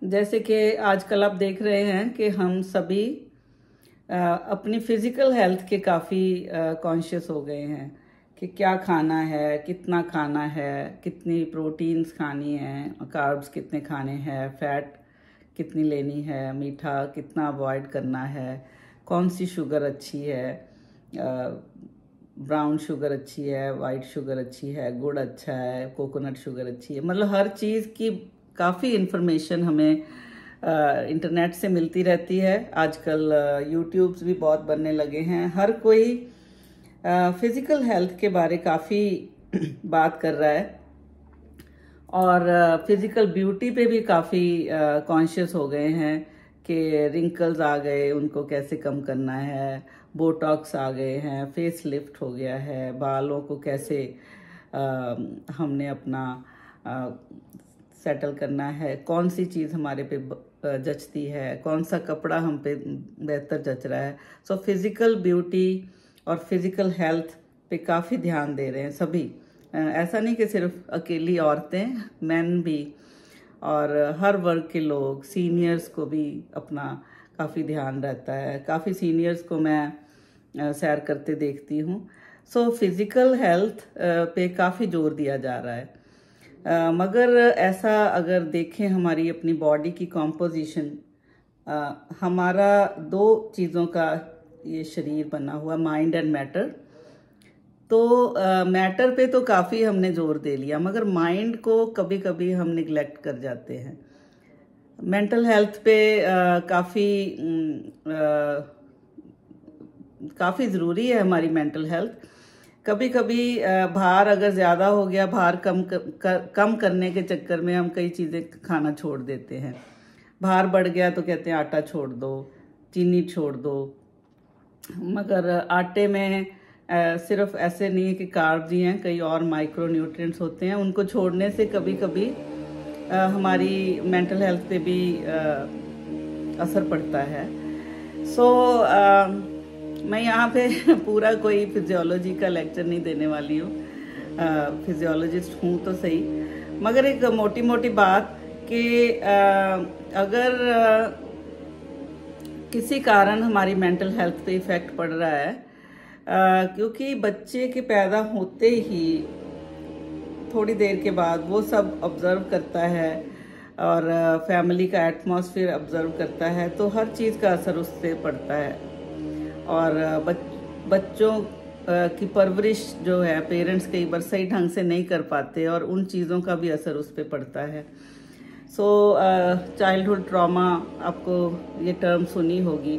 जैसे कि आजकल आप देख रहे हैं कि हम सभी अपनी फिजिकल हेल्थ के काफ़ी कॉन्शियस हो गए हैं कि क्या खाना है, कितना खाना है, कितनी प्रोटीन्स खानी है, कार्ब्स कितने खाने हैं, फैट कितनी लेनी है, मीठा कितना अवॉइड करना है, कौन सी शुगर अच्छी है, ब्राउन शुगर अच्छी है, वाइट शुगर अच्छी है, गुड़ अच्छा है, कोकोनट शुगर अच्छी है। मतलब हर चीज़ की काफ़ी इन्फॉर्मेशन हमें इंटरनेट से मिलती रहती है। आजकल यूट्यूब्स भी बहुत बनने लगे हैं। हर कोई फिज़िकल हेल्थ के बारे काफ़ी बात कर रहा है और फिज़िकल ब्यूटी पे भी काफ़ी कॉन्शियस हो गए हैं कि रिंकल्स आ गए, उनको कैसे कम करना है, बोटॉक्स आ गए हैं, फेस लिफ्ट हो गया है, बालों को कैसे हमने अपना सेटल करना है, कौन सी चीज़ हमारे पे जचती है, कौन सा कपड़ा हम पे बेहतर जच रहा है। सो फिज़िकल ब्यूटी और फिज़िकल हेल्थ पे काफ़ी ध्यान दे रहे हैं सभी। ऐसा नहीं कि सिर्फ अकेली औरतें, मेन भी, और हर वर्ग के लोग, सीनियर्स को भी अपना काफ़ी ध्यान रहता है। काफ़ी सीनियर्स को मैं सैर करते देखती हूँ। सो फिज़िकल हेल्थ पे काफ़ी जोर दिया जा रहा है। मगर ऐसा अगर देखें हमारी अपनी बॉडी की कॉम्पोजिशन, हमारा दो चीज़ों का ये शरीर बना हुआ, माइंड एंड मैटर। तो मैटर पे तो काफ़ी हमने जोर दे लिया, मगर माइंड को कभी कभी हम निगलेक्ट कर जाते हैं। मेंटल हेल्थ पे काफ़ी ज़रूरी है हमारी मेंटल हेल्थ। कभी कभी भार अगर ज़्यादा हो गया, भार कम करने के चक्कर में हम कई चीज़ें खाना छोड़ देते हैं। भार बढ़ गया तो कहते हैं आटा छोड़ दो, चीनी छोड़ दो। मगर आटे में सिर्फ ऐसे नहीं है कि कार्ब्स ही हैं, कई और माइक्रो न्यूट्रिएंट्स होते हैं। उनको छोड़ने से कभी कभी हमारी मेंटल हेल्थ पे भी असर पड़ता है। सो मैं यहाँ पे पूरा कोई फिजियोलॉजी का लेक्चर नहीं देने वाली हूँ। फिजियोलॉजिस्ट हूँ तो सही, मगर एक मोटी मोटी बात कि अगर किसी कारण हमारी मेंटल हेल्थ पे इफ़ेक्ट पड़ रहा है, क्योंकि बच्चे के पैदा होते ही थोड़ी देर के बाद वो सब ऑब्ज़र्व करता है और फैमिली का एटमॉस्फेयर ऑब्ज़र्व करता है, तो हर चीज़ का असर उस पर पड़ता है। और बच्चों की परवरिश जो है, पेरेंट्स कई बार सही ढंग से नहीं कर पाते और उन चीज़ों का भी असर उस पर पड़ता है। सो चाइल्डहुड ट्रॉमा, आपको ये टर्म सुनी होगी।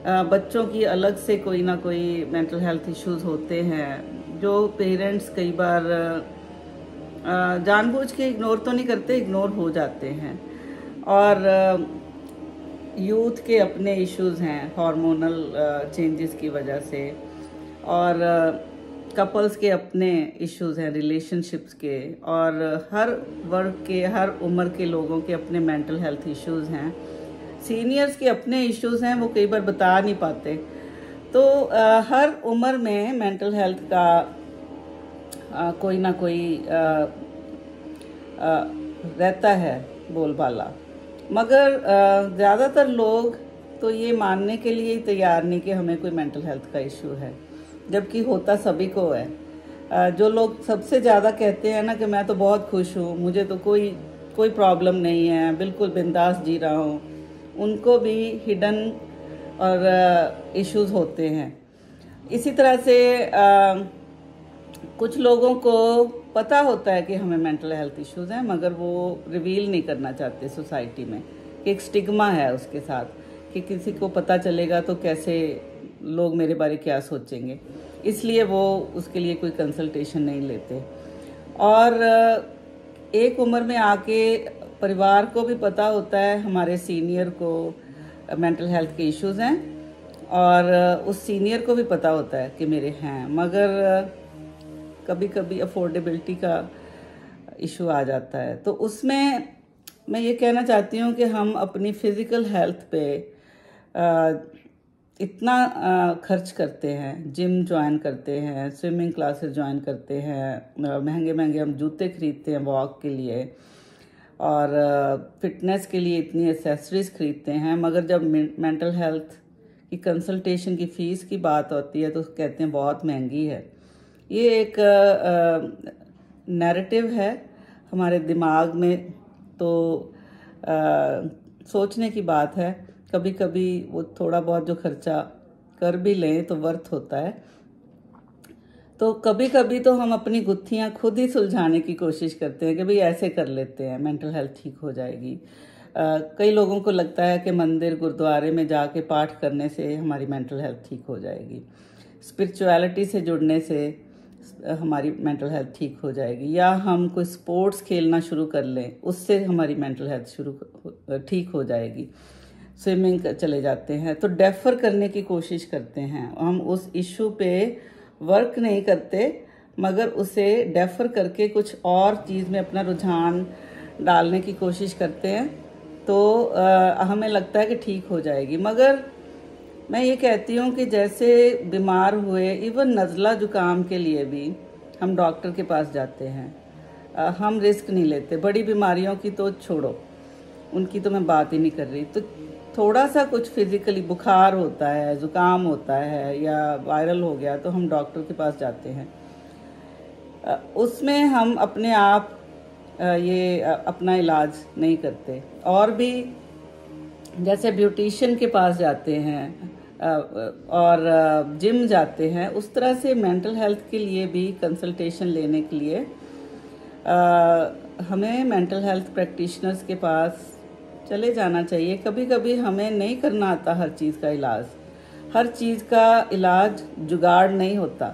बच्चों की अलग से कोई ना कोई मेंटल हेल्थ इश्यूज होते हैं जो पेरेंट्स कई बार जानबूझ के इग्नोर तो नहीं करते, इग्नोर हो जाते हैं। और यूथ के अपने इश्यूज हैं हार्मोनल चेंजेस की वजह से, और कपल्स के अपने इश्यूज हैं रिलेशनशिप्स के, और हर वर्ग के, हर उम्र के लोगों के अपने मेंटल हेल्थ इश्यूज हैं। सीनियर्स के अपने इश्यूज हैं, वो कई बार बता नहीं पाते। तो हर उम्र में मेंटल हेल्थ का कोई ना कोई रहता है बोलबाला। मगर ज़्यादातर लोग तो ये मानने के लिए ही तैयार नहीं कि हमें कोई मेंटल हेल्थ का इशू है, जबकि होता सभी को है। जो लोग सबसे ज़्यादा कहते हैं ना कि मैं तो बहुत खुश हूँ, मुझे तो कोई प्रॉब्लम नहीं है, बिल्कुल बिंदास जी रहा हूँ, उनको भी हिडन और इश्यूज होते हैं। इसी तरह से कुछ लोगों को पता होता है कि हमें मेंटल हेल्थ इश्यूज हैं, मगर वो रिवील नहीं करना चाहते सोसाइटी में, कि एक स्टिग्मा है उसके साथ कि किसी को पता चलेगा तो कैसे लोग मेरे बारे क्या सोचेंगे, इसलिए वो उसके लिए कोई कंसल्टेशन नहीं लेते। और एक उम्र में आके परिवार को भी पता होता है, हमारे सीनियर को मेंटल हेल्थ के इश्यूज हैं, और उस सीनियर को भी पता होता है कि मेरे हैं, मगर कभी कभी अफोर्डेबिलिटी का इशू आ जाता है। तो उसमें मैं ये कहना चाहती हूँ कि हम अपनी फिज़िकल हेल्थ पे इतना खर्च करते हैं, जिम ज्वाइन करते हैं, स्विमिंग क्लासेस ज्वाइन करते हैं, महंगे महंगे हम जूते खरीदते हैं वॉक के लिए, और फिटनेस के लिए इतनी एसेसरीज खरीदते हैं, मगर जब मेंटल हेल्थ की कंसल्टेशन की फ़ीस की बात होती है तो कहते हैं बहुत महंगी है। ये एक नैरेटिव है हमारे दिमाग में, तो सोचने की बात है। कभी कभी वो थोड़ा बहुत जो खर्चा कर भी लें तो वर्थ होता है। तो कभी कभी तो हम अपनी गुत्थियां खुद ही सुलझाने की कोशिश करते हैं कि भाई ऐसे कर लेते हैं, मेंटल हेल्थ ठीक हो जाएगी। कई लोगों को लगता है कि मंदिर गुरुद्वारे में जाके पाठ करने से हमारी मेंटल हेल्थ ठीक हो जाएगी, स्पिरिचुअलिटी से जुड़ने से हमारी मेंटल हेल्थ ठीक हो जाएगी, या हम कोई स्पोर्ट्स खेलना शुरू कर लें उससे हमारी मेंटल हेल्थ ठीक हो जाएगी, स्विमिंग चले जाते हैं। तो डेफर करने की कोशिश करते हैं, हम उस इशू पे वर्क नहीं करते मगर उसे डेफर करके कुछ और चीज़ में अपना रुझान डालने की कोशिश करते हैं। तो हमें लगता है कि ठीक हो जाएगी, मगर मैं ये कहती हूँ कि जैसे बीमार हुए, इवन नज़ला जुकाम के लिए भी हम डॉक्टर के पास जाते हैं, हम रिस्क नहीं लेते। बड़ी बीमारियों की तो छोड़ो, उनकी तो मैं बात ही नहीं कर रही। तो थोड़ा सा कुछ फिजिकली बुखार होता है, ज़ुकाम होता है या वायरल हो गया तो हम डॉक्टर के पास जाते हैं। उसमें हम अपने आप ये अपना इलाज नहीं करते। और भी जैसे ब्यूटिशियन के पास जाते हैं और जिम जाते हैं, उस तरह से मेंटल हेल्थ के लिए भी कंसल्टेशन लेने के लिए हमें मेंटल हेल्थ प्रैक्टिशनर्स के पास चले जाना चाहिए। कभी कभी हमें नहीं करना आता हर चीज़ का इलाज, हर चीज़ का इलाज जुगाड़ नहीं होता,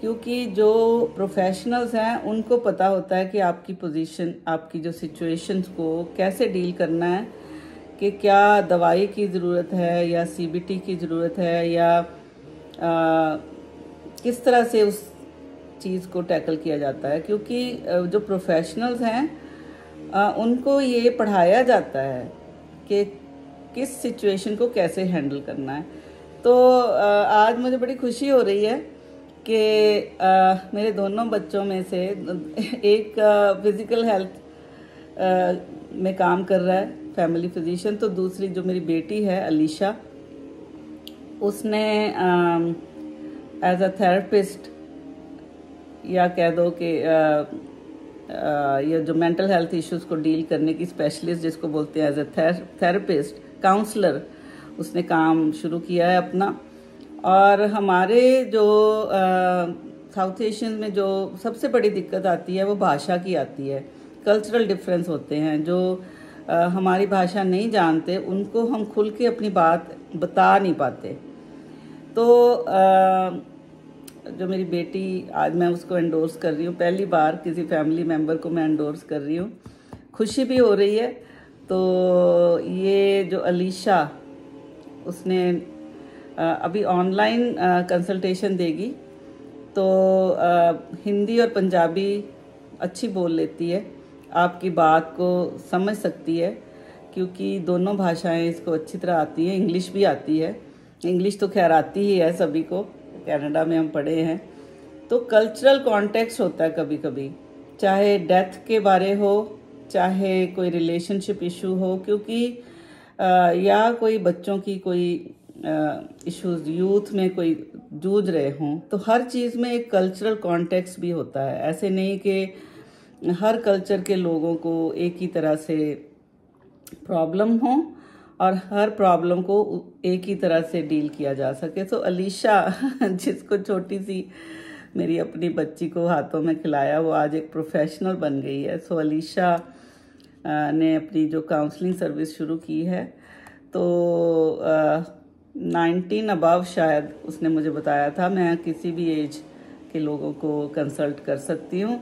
क्योंकि जो प्रोफेशनल्स हैं उनको पता होता है कि आपकी पोजीशन, आपकी जो सिचुएशंस को कैसे डील करना है, कि क्या दवाई की ज़रूरत है या सीबीटी की ज़रूरत है, या किस तरह से उस चीज़ को टैकल किया जाता है। क्योंकि जो प्रोफेशनल्स हैं उनको ये पढ़ाया जाता है कि किस सिचुएशन को कैसे हैंडल करना है। तो आज मुझे बड़ी खुशी हो रही है कि मेरे दोनों बच्चों में से एक फिज़िकल हेल्थ में काम कर रहा है, फैमिली फिजिशियन, तो दूसरी जो मेरी बेटी है अलीशा, उसने एज अ थेरेपिस्ट, या कह दो कि ये जो मेंटल हेल्थ इश्यूज को डील करने की स्पेशलिस्ट जिसको बोलते हैं, एज अ थेरेपिस्ट, काउंसलर, उसने काम शुरू किया है अपना। और हमारे जो साउथ एशियन में जो सबसे बड़ी दिक्कत आती है वो भाषा की आती है। कल्चरल डिफरेंस होते हैं, जो हमारी भाषा नहीं जानते उनको हम खुल के अपनी बात बता नहीं पाते। तो जो मेरी बेटी, आज मैं उसको एंडोर्स कर रही हूँ, पहली बार किसी फैमिली मेम्बर को मैं एंडोर्स कर रही हूँ, खुशी भी हो रही है। तो ये जो अलीशा, उसने अभी ऑनलाइन कंसल्टेशन देगी, तो हिंदी और पंजाबी अच्छी बोल लेती है, आपकी बात को समझ सकती है, क्योंकि दोनों भाषाएं इसको अच्छी तरह आती हैं। इंग्लिश भी आती है, इंग्लिश तो खैर आती ही है सभी को, कनाडा में हम पढ़े हैं। तो कल्चरल कॉन्टेक्स्ट होता है कभी कभी, चाहे डेथ के बारे हो, चाहे कोई रिलेशनशिप इशू हो, क्योंकि या कोई बच्चों की कोई इश्यूज, यूथ में कोई जूझ रहे हों, तो हर चीज़ में एक कल्चरल कॉन्टेक्स्ट भी होता है। ऐसे नहीं कि हर कल्चर के लोगों को एक ही तरह से प्रॉब्लम हो और हर प्रॉब्लम को एक ही तरह से डील किया जा सके। तो अलीशा जिसको छोटी सी मेरी अपनी बच्ची को हाथों में खिलाया, वो आज एक प्रोफेशनल बन गई है। सो अलीशा ने अपनी जो काउंसलिंग सर्विस शुरू की है, तो 19 अबव शायद उसने मुझे बताया था, मैं किसी भी एज के लोगों को कंसल्ट कर सकती हूँ।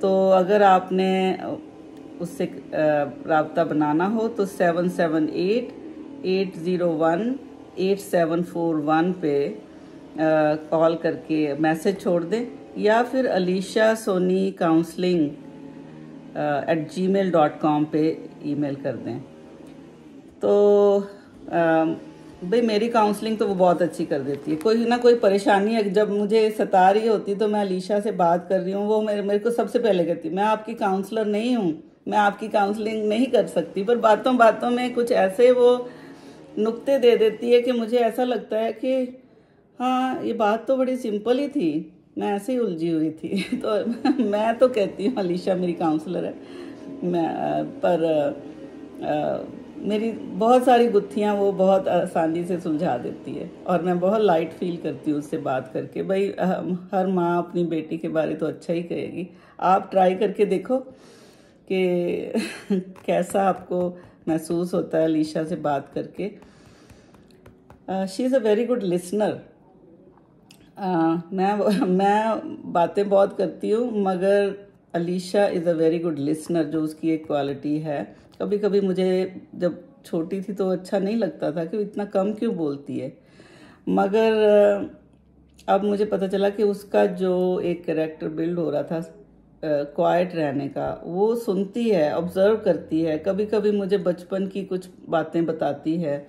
तो अगर आपने उससे राब्ता बनाना हो तो 778-801-8741 पे कॉल करके मैसेज छोड़ दें, या फिर अलीशा सोनी काउंसलिंग @gmail.com पे ईमेल कर दें। तो भाई मेरी काउंसलिंग तो वो बहुत अच्छी कर देती है। कोई ना कोई परेशानी है जब मुझे सता रही होती तो मैं अलीशा से बात कर रही हूँ, वो मेरे को सबसे पहले कहती, मैं आपकी काउंसलर नहीं हूँ, मैं आपकी काउंसलिंग नहीं कर सकती, पर बातों बातों में कुछ ऐसे वो नुक्ते दे देती है कि मुझे ऐसा लगता है कि हाँ, ये बात तो बड़ी सिंपल ही थी, मैं ऐसे ही उलझी हुई थी। तो मैं तो कहती हूँ अलीशा मेरी काउंसलर है, पर मेरी बहुत सारी गुत्थियाँ वो बहुत आसानी से सुलझा देती है, और मैं बहुत लाइट फील करती हूँ उससे बात करके। भाई हर माँ अपनी बेटी के बारे तो अच्छा ही कहेगी। आप ट्राई करके देखो कि कैसा आपको महसूस होता है अलीशा से बात करके। She is a very good listener. मैं बातें बहुत करती हूँ, मगर Alisha is a very good listener, जो उसकी एक क्वालिटी है। कभी कभी मुझे जब छोटी थी तो अच्छा नहीं लगता था कि इतना कम क्यों बोलती है, मगर अब मुझे पता चला कि उसका जो एक कैरेक्टर बिल्ड हो रहा था क्वाइट रहने का, वो सुनती है, ऑब्जर्व करती है। कभी कभी मुझे बचपन की कुछ बातें बताती है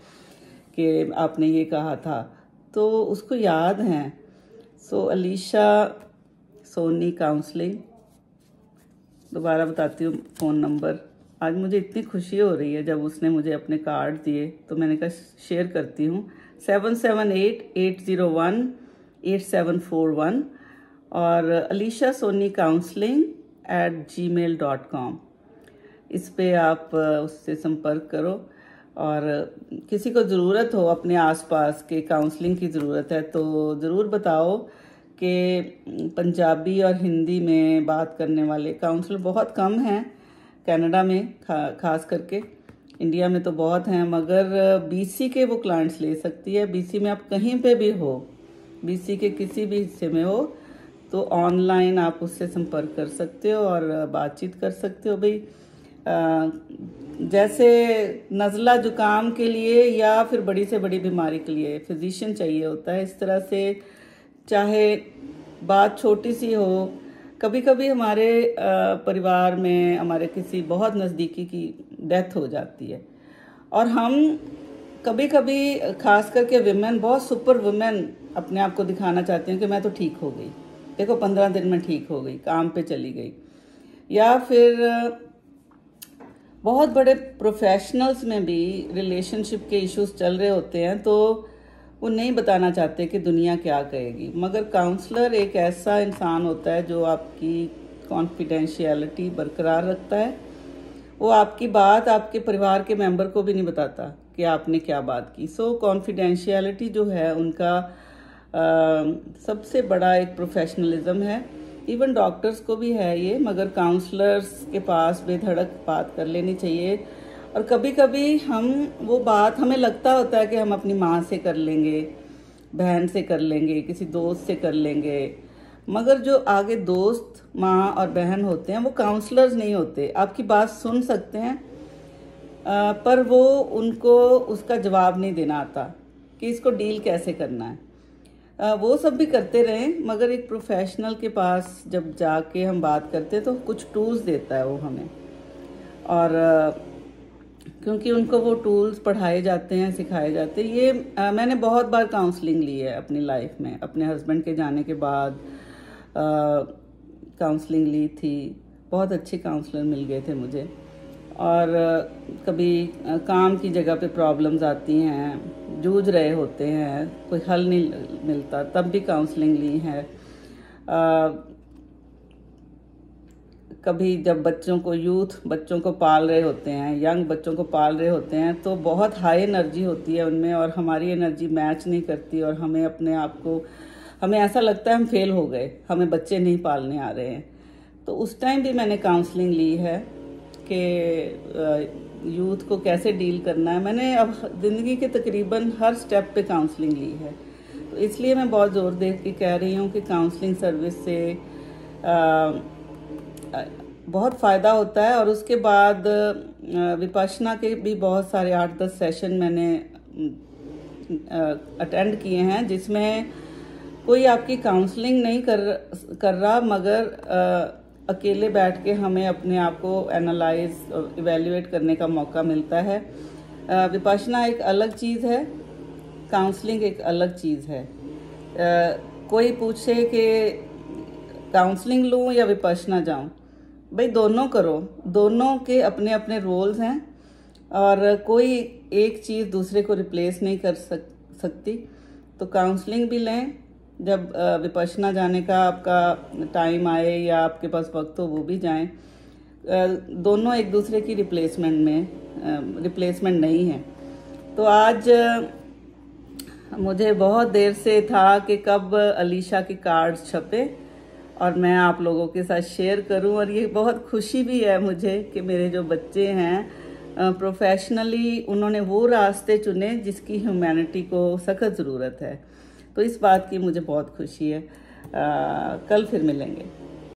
कि आपने ये कहा था, तो उसको याद हैं। सो अलीशा सोनी काउंसलिंग, दोबारा बताती हूँ फ़ोन नंबर। आज मुझे इतनी खुशी हो रही है जब उसने मुझे अपने कार्ड दिए, तो मैंने कहा शेयर करती हूँ। 7788018741 और अलीशा सोनी counseling@gmail.com, इस पे आप उससे संपर्क करो। और किसी को ज़रूरत हो, अपने आसपास के काउंसलिंग की ज़रूरत है, तो ज़रूर बताओ कि पंजाबी और हिंदी में बात करने वाले काउंसलर बहुत कम हैं कनाडा में, खास करके। इंडिया में तो बहुत हैं, मगर बीसी के वो क्लाइंट्स ले सकती है। बीसी में आप कहीं पे भी हो, बीसी के किसी भी हिस्से में हो, तो ऑनलाइन आप उससे संपर्क कर सकते हो और बातचीत कर सकते हो। भाई जैसे नज़ला जुकाम के लिए या फिर बड़ी से बड़ी बीमारी के लिए फिजिशियन चाहिए होता है, इस तरह से चाहे बात छोटी सी हो, कभी कभी हमारे परिवार में हमारे किसी बहुत नज़दीकी की डेथ हो जाती है, और हम कभी कभी खास करके विमेन बहुत सुपर वुमेन अपने आप को दिखाना चाहती हैं कि मैं तो ठीक हो गई, देखो 15 दिन में ठीक हो गई, काम पे चली गई। या फिर बहुत बड़े प्रोफेशनल्स में भी रिलेशनशिप के इश्यूज चल रहे होते हैं, तो वो नहीं बताना चाहते कि दुनिया क्या कहेगी। मगर काउंसलर एक ऐसा इंसान होता है जो आपकी कॉन्फिडेंशियलिटी बरकरार रखता है। वो आपकी बात आपके परिवार के मेंबर को भी नहीं बताता कि आपने क्या बात की। सो कॉन्फिडेंशियलिटी जो है उनका सबसे बड़ा एक प्रोफेशनलिज्म है। इवन डॉक्टर्स को भी है ये, मगर काउंसलर्स के पास बेधड़क बात कर लेनी चाहिए। और कभी कभी हम वो बात, हमें लगता होता है कि हम अपनी माँ से कर लेंगे, बहन से कर लेंगे, किसी दोस्त से कर लेंगे, मगर जो आगे दोस्त माँ और बहन होते हैं वो काउंसलर्स नहीं होते। आपकी बात सुन सकते हैं, पर वो उनको उसका जवाब नहीं देना आता कि इसको डील कैसे करना है। वो सब भी करते रहें, मगर एक प्रोफेशनल के पास जब जाके हम बात करते हैं तो कुछ टूल्स देता है वो हमें, और क्योंकि उनको वो टूल्स पढ़ाए जाते हैं, सिखाए जाते हैं। ये मैंने बहुत बार काउंसलिंग ली है अपनी लाइफ में। अपने हस्बैंड के जाने के बाद काउंसलिंग ली थी, बहुत अच्छे काउंसलर मिल गए थे मुझे। और कभी काम की जगह पे प्रॉब्लम्स आती हैं, जूझ रहे होते हैं, कोई हल नहीं मिलता, तब भी काउंसलिंग ली है। कभी जब बच्चों को पाल रहे होते हैं, यंग बच्चों को पाल रहे होते हैं, तो बहुत हाई एनर्जी होती है उनमें, और हमारी एनर्जी मैच नहीं करती, और हमें अपने आप को, हमें ऐसा लगता है हम फेल हो गए, हमें बच्चे नहीं पालने आ रहे हैं। तो उस टाइम भी मैंने काउंसलिंग ली है कि यूथ को कैसे डील करना है। मैंने अब ज़िंदगी के तकरीबन हर स्टेप पे काउंसलिंग ली है, तो इसलिए मैं बहुत ज़ोर दे के कह रही हूँ कि काउंसलिंग सर्विस से बहुत फ़ायदा होता है। और उसके बाद विपश्यना के भी बहुत सारे 8-10 सेशन मैंने अटेंड किए हैं, जिसमें कोई आपकी काउंसलिंग नहीं कर रहा, मगर अकेले बैठ के हमें अपने आप को एनालाइज और इवेल्युएट करने का मौका मिलता है। विपश्यना एक अलग चीज़ है, काउंसलिंग एक अलग चीज़ है। कोई पूछे कि काउंसलिंग लूँ या विपश्यना जाऊँ, भाई दोनों करो, दोनों के अपने अपने रोल्स हैं और कोई एक चीज़ दूसरे को रिप्लेस नहीं कर सकती। तो काउंसलिंग भी लें, जब विपश्यना जाने का आपका टाइम आए या आपके पास वक्त हो वो भी जाएं। दोनों एक दूसरे की रिप्लेसमेंट नहीं है। तो आज मुझे बहुत देर से था कि कब अलीशा के कार्ड्स छपे और मैं आप लोगों के साथ शेयर करूं, और ये बहुत खुशी भी है मुझे कि मेरे जो बच्चे हैं प्रोफेशनली उन्होंने वो रास्ते चुने जिसकी ह्यूमैनिटी को सख्त ज़रूरत है। तो इस बात की मुझे बहुत खुशी है। कल फिर मिलेंगे।